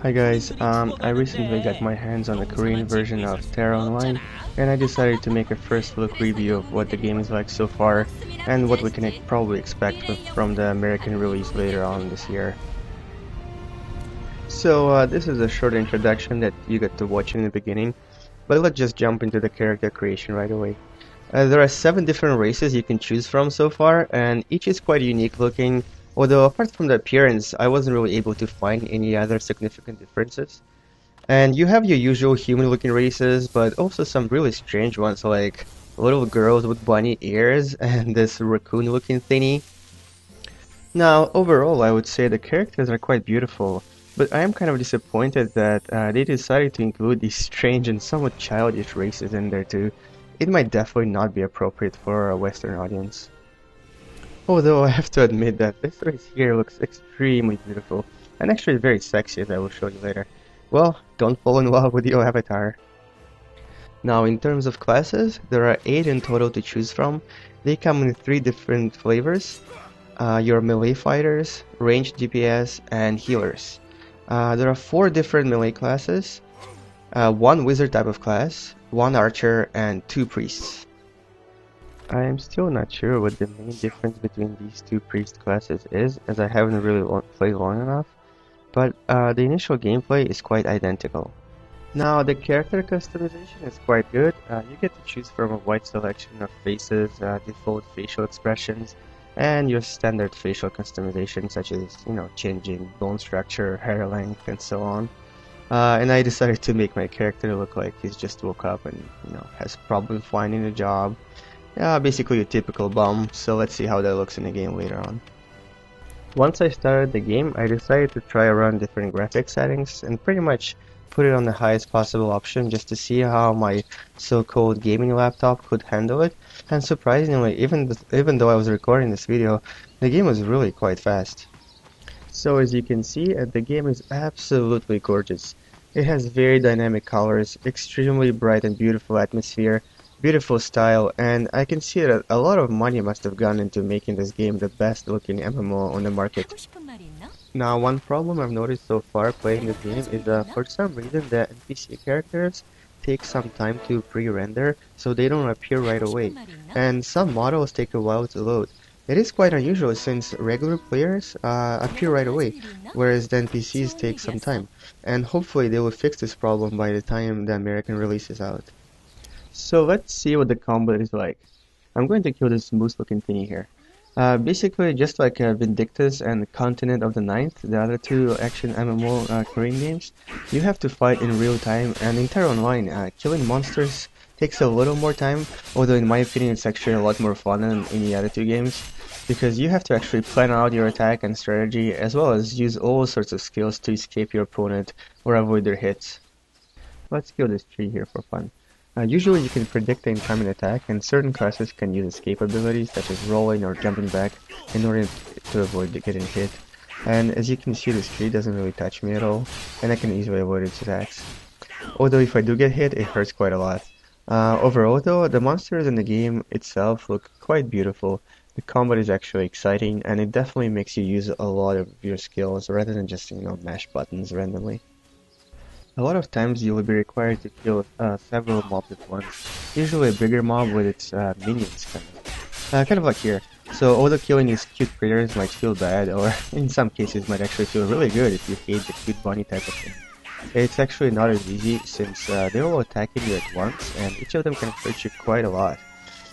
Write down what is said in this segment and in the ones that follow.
Hi guys, I recently got my hands on the Korean version of TERA Online, and I decided to make a first look review of what the game is like so far, and what we can probably expect from the American release later on this year. So this is a short introduction that you got to watch in the beginning, but let's just jump into the character creation right away. There are 7 different races you can choose from so far, and each is quite unique looking, although apart from the appearance, I wasn't really able to find any other significant differences. And you have your usual human-looking races, but also some really strange ones like little girls with bunny ears and this raccoon-looking thingy. Now, overall, I would say the characters are quite beautiful, but I am kind of disappointed that they decided to include these strange and somewhat childish races in there too. It might definitely not be appropriate for a Western audience. Although I have to admit that this race here looks extremely beautiful, and actually very sexy as I will show you later. Well, don't fall in love with your avatar. Now in terms of classes, there are 8 in total to choose from. They come in 3 different flavors. Your melee fighters, ranged DPS, and healers. There are 4 different melee classes, 1 wizard type of class, 1 archer, and 2 priests. I am still not sure what the main difference between these 2 priest classes is, as I haven't really played long enough, but the initial gameplay is quite identical. Now the character customization is quite good. You get to choose from a wide selection of faces, default facial expressions, and your standard facial customization such as, changing bone structure, hair length, and so on. And I decided to make my character look like he's just woke up and, has problem finding a job. Basically a typical bum, so let's see how that looks in the game later on. Once I started the game, I decided to try around different graphics settings and pretty much put it on the highest possible option just to see how my so-called gaming laptop could handle it. And surprisingly, even though I was recording this video, the game was really quite fast. So as you can see, the game is absolutely gorgeous. It has very dynamic colors, extremely bright and beautiful atmosphere, beautiful style, and I can see that a lot of money must have gone into making this game the best looking MMO on the market. Now, one problem I've noticed so far playing this game is that for some reason the NPC characters take some time to pre-render, so they don't appear right away, and some models take a while to load. It is quite unusual since regular players appear right away, whereas the NPCs take some time, and hopefully they will fix this problem by the time the American release is out. So let's see what the combat is like. I'm going to kill this moose looking thingy here. Basically, just like Vindictus and Continent of the Ninth, the other 2 action MMO Korean games, you have to fight in real time, and in TERA Online, killing monsters takes a little more time, although in my opinion it's actually a lot more fun than any other 2 games, because you have to actually plan out your attack and strategy, as well as use all sorts of skills to escape your opponent or avoid their hits. Let's kill this tree here for fun. Usually you can predict the incoming attack, and certain classes can use escape abilities such as rolling or jumping back in order to avoid getting hit. And as you can see, this tree doesn't really touch me at all, and I can easily avoid its attacks. Although if I do get hit, it hurts quite a lot. Overall though, the monsters in the game itself look quite beautiful. The combat is actually exciting, and it definitely makes you use a lot of your skills rather than just, mash buttons randomly. A lot of times you will be required to kill several mobs at once, usually a bigger mob with its minions kind of like here. So although killing these cute critters might feel bad, or in some cases might actually feel really good if you hate the cute bunny type of thing, it's actually not as easy since they're all attacking you at once and each of them can hurt you quite a lot.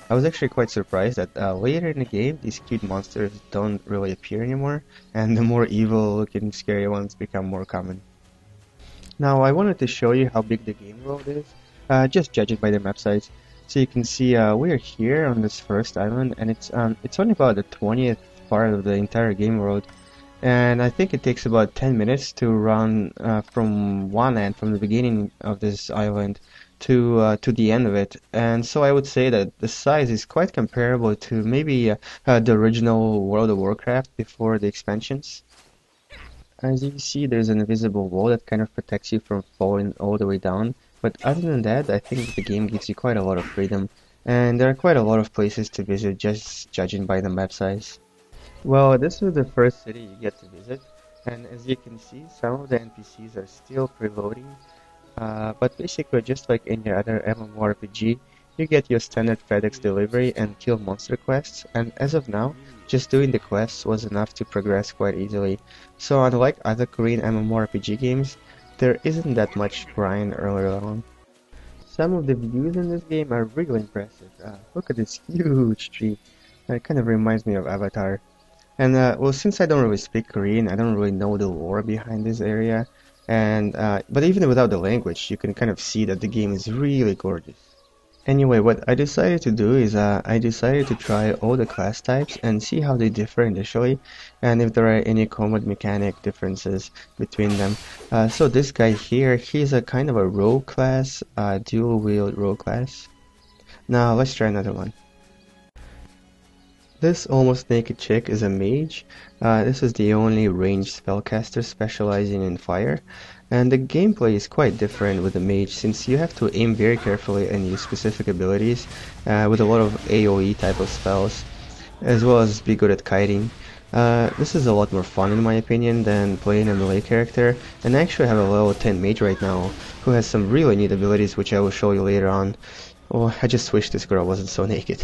I was actually quite surprised that later in the game these cute monsters don't really appear anymore, and the more evil looking scary ones become more common. Now I wanted to show you how big the game world is, just judging by the map size. So you can see we're here on this first island, and it's only about the 20th part of the entire game world, and I think it takes about 10 minutes to run from one end, from the beginning of this island to the end of it. And so I would say that the size is quite comparable to maybe the original World of Warcraft before the expansions. As you see, there's an invisible wall that kind of protects you from falling all the way down, but other than that, I think the game gives you quite a lot of freedom, and there are quite a lot of places to visit just judging by the map size. Well, this is the first city you get to visit, And as you can see, some of the NPCs are still preloading, but basically just like any other MMORPG, you get your standard FedEx delivery and kill monster quests, and as of now, just doing the quests was enough to progress quite easily. So unlike other Korean MMORPG games, there isn't that much grind earlier on. Some of the views in this game are really impressive. Look at this huge tree. It kind of reminds me of Avatar. And well, since I don't really speak Korean, I don't really know the lore behind this area. And but even without the language, you can kind of see that the game is really gorgeous. Anyway, what I decided to do is I decided to try all the class types and see how they differ initially, and if there are any combat mechanic differences between them. So this guy here, he's a kind of a rogue class, dual wield rogue class. Now let's try another one. This almost naked chick is a mage. This is the only ranged spellcaster specializing in fire, and the gameplay is quite different with the mage since you have to aim very carefully and use specific abilities with a lot of AoE type of spells, as well as be good at kiting. This is a lot more fun in my opinion than playing a melee character, and I actually have a level 10 mage right now who has some really neat abilities which I will show you later on. Oh, I just wish this girl wasn't so naked.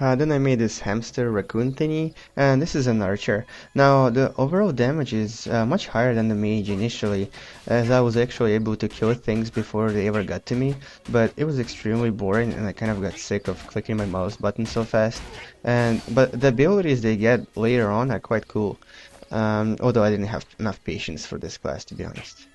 Then I made this hamster raccoon thingy, and this is an archer. Now the overall damage is much higher than the mage initially, as I was actually able to kill things before they ever got to me, but it was extremely boring and I kind of got sick of clicking my mouse button so fast. But the abilities they get later on are quite cool, although I didn't have enough patience for this class to be honest.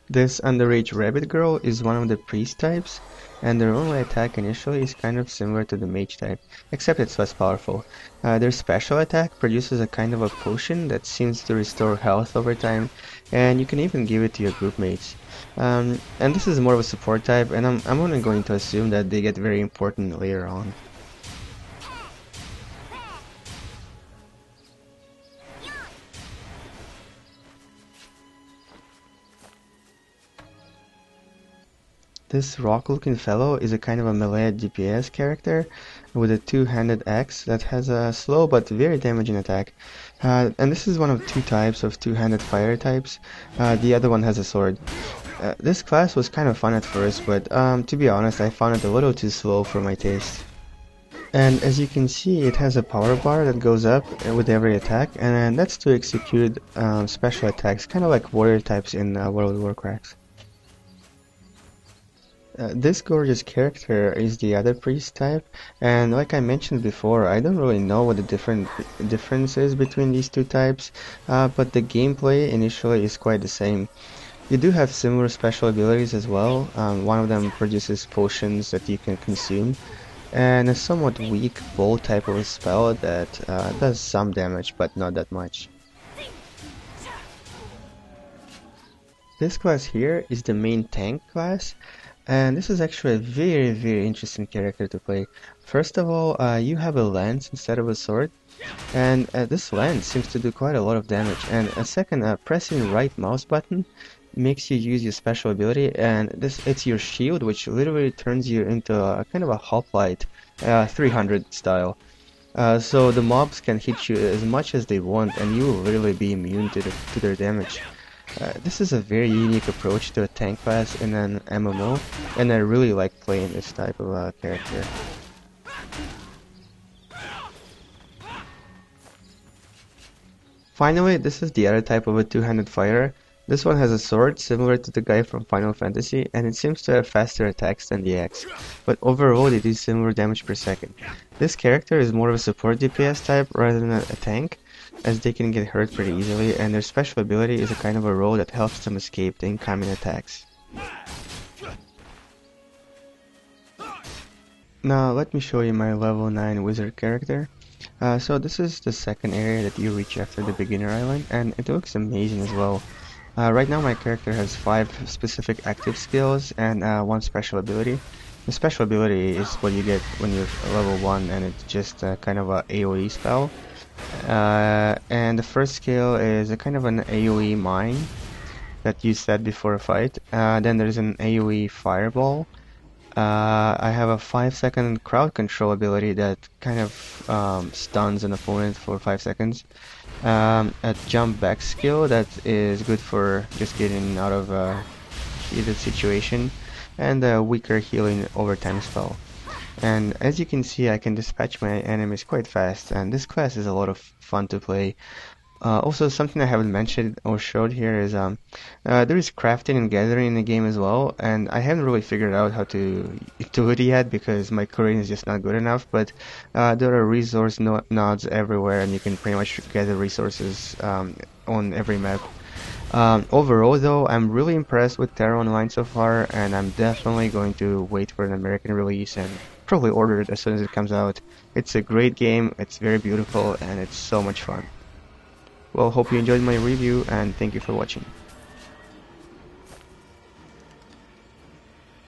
This underage rabbit girl is one of the priest types, and their only attack initially is kind of similar to the mage type, except it's less powerful. Their special attack produces a kind of a potion that seems to restore health over time, and you can even give it to your group mates. And this is more of a support type, and I'm only going to assume that they get very important later on. This rock-looking fellow is a kind of a melee DPS character with a two-handed axe that has a slow but very damaging attack. And this is one of two types of two-handed fire types. The other one has a sword. This class was kind of fun at first, but to be honest, I found it a little too slow for my taste. And as you can see, it has a power bar that goes up with every attack, and that's to execute special attacks, kind of like warrior types in World of Warcraft. This gorgeous character is the other priest type, and like I mentioned before, I don't really know what the difference is between these two types, but the gameplay initially is quite the same. You do have similar special abilities as well. One of them produces potions that you can consume, and a somewhat weak bolt type of a spell that does some damage, but not that much. This class here is the main tank class, and this is actually a very interesting character to play. First of all, you have a lance instead of a sword, and this lance seems to do quite a lot of damage. And second, pressing the right mouse button makes you use your special ability, and it's your shield, which literally turns you into a kind of a hoplite, 300 style. So the mobs can hit you as much as they want, and you will literally be immune to their damage. This is a very unique approach to a tank class in an MMO, and I really like playing this type of character. Finally, this is the other type of a two-handed fighter. This one has a sword similar to the guy from Final Fantasy, and it seems to have faster attacks than the axe, but overall they do similar damage per second. This character is more of a support DPS type rather than a tank, as they can get hurt pretty easily, and their special ability is a kind of a role that helps them escape the incoming attacks. Now let me show you my level 9 wizard character. So this is the second area that you reach after the beginner island, and it looks amazing as well. Right now my character has 5 specific active skills and 1 special ability. The special ability is what you get when you're level 1, and it's just kind of a AoE spell. And the first skill is a kind of an AoE mine that you set before a fight. Then there's an AoE fireball. I have a 5-second crowd control ability that kind of stuns an opponent for 5 seconds. a jump back skill that is good for just getting out of a heated situation, and a weaker healing overtime spell. And as you can see, I can dispatch my enemies quite fast, and this class is a lot of fun to play. Also, something I haven't mentioned or showed here is there is crafting and gathering in the game as well, and I haven't really figured out how to do it yet because my Korean is just not good enough. But there are resource nodes everywhere, and you can pretty much gather resources on every map. Overall, though, I'm really impressed with TERA Online so far, and I'm definitely going to wait for an American release and probably order it as soon as it comes out. It's a great game, it's very beautiful, and it's so much fun. Well, hope you enjoyed my review, and thank you for watching.